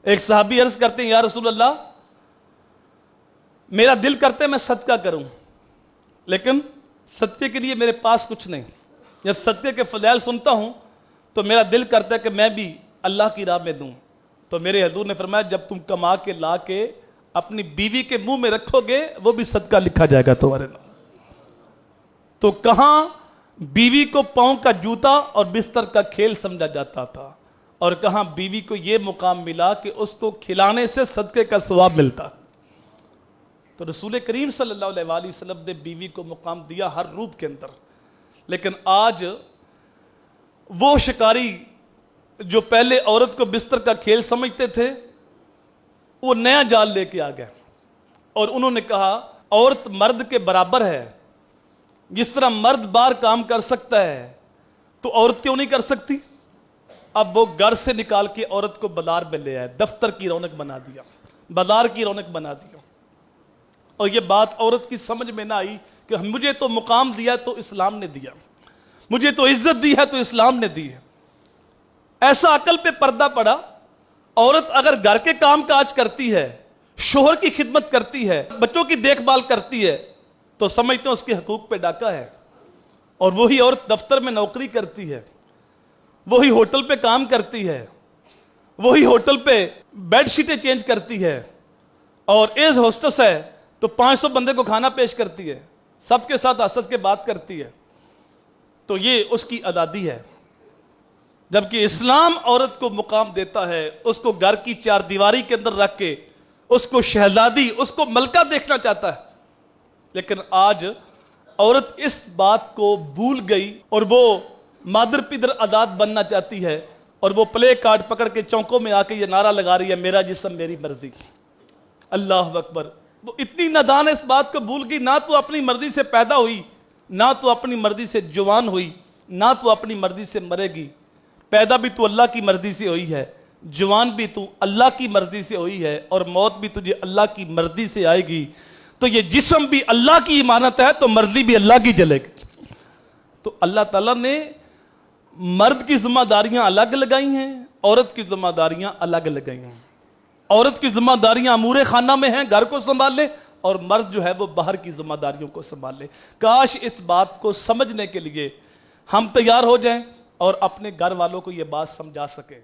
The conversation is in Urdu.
ایک صحابی عرض کرتے ہیں یا رسول اللہ میرا دل کرتے میں صدقہ کروں لیکن صدقے کے لیے میرے پاس کچھ نہیں. جب صدقے کے فضائل سنتا ہوں تو میرا دل کرتا ہے کہ میں بھی اللہ کی راہ میں دوں. تو میرے حضور نے فرمایا جب تم کما کے لا کے اپنی بیوی کے منہ میں رکھو گے وہ بھی صدقہ لکھا جائے گا تمہارے نام. تو کہاں بیوی کو پاؤں کا جوتا اور بستر کا کھیل سمجھا جاتا تھا اور کہاں بیوی کو یہ مقام ملا کہ اس کو کھلانے سے صدقے کا ثواب ملتا. تو رسول کریم صلی اللہ علیہ وآلہ وسلم نے بیوی کو مقام دیا ہر روپ کے اندر. لیکن آج وہ شکاری جو پہلے عورت کو بستر کا کھیل سمجھتے تھے وہ نیا جال لے کے آ گئے اور انہوں نے کہا عورت مرد کے برابر ہے. جس طرح مرد باہر کام کر سکتا ہے تو عورت کیوں نہیں کر سکتی؟ اب وہ گھر سے نکال کے عورت کو بازار میں لے آئے, دفتر کی رونق بنا دیا, بازار کی رونق بنا دیا. اور یہ بات عورت کی سمجھ میں نہ آئی کہ مجھے تو مقام دیا تو اسلام نے دیا, مجھے تو عزت دی ہے تو اسلام نے دی ہے. ایسا عقل پہ پردہ پڑا. عورت اگر گھر کے کام کاج کرتی ہے, شوہر کی خدمت کرتی ہے, بچوں کی دیکھ بھال کرتی ہے تو سمجھتے ہیں اس کے حقوق پہ ڈاکہ ہے. اور وہی عورت دفتر میں نوکری کرتی ہے, وہی ہوٹل پہ کام کرتی ہے, وہی ہوٹل پہ بیڈ شیٹیں چینج کرتی ہے اور ایز ہوسٹس ہے تو 500 بندے کو کھانا پیش کرتی ہے, سب کے ساتھ ہنس کے بات کرتی ہے. تو یہ اس کی آزادی ہے. جبکہ اسلام عورت کو مقام دیتا ہے, اس کو گھر کی چار دیواری کے اندر رکھ کے اس کو شہزادی, اس کو ملکہ دیکھنا چاہتا ہے. لیکن آج عورت اس بات کو بھول گئی اور وہ مادر پدر آزاد بننا چاہتی ہے اور وہ پلے کارڈ پکڑ کے چوکوں میں آ کے یہ نعرہ لگا رہی ہے میرا جسم میری مرضی. اللہ اکبر. وہ اتنی نادان اس بات کو بھول گئی, نہ تو اپنی مرضی سے پیدا ہوئی, نہ تو اپنی مرضی سے جوان ہوئی, نہ تو اپنی مرضی سے مرے گی. پیدا بھی تو اللہ کی مرضی سے ہوئی ہے, جوان بھی تو اللہ کی مرضی سے ہوئی ہے اور موت بھی تجھے اللہ کی مرضی سے آئے گی. تو یہ جسم بھی اللہ کی امانت ہے تو مرضی بھی اللہ کی چلے گی. تو اللہ تعالیٰ نے مرد کی ذمہ داریاں الگ لگائی ہیں, عورت کی ذمہ داریاں الگ لگائی ہیں. عورت کی ذمہ داریاں امور خانہ میں ہیں, گھر کو سنبھال لے, اور مرد جو ہے وہ باہر کی ذمہ داریوں کو سنبھال لے. کاش اس بات کو سمجھنے کے لیے ہم تیار ہو جائیں اور اپنے گھر والوں کو یہ بات سمجھا سکیں.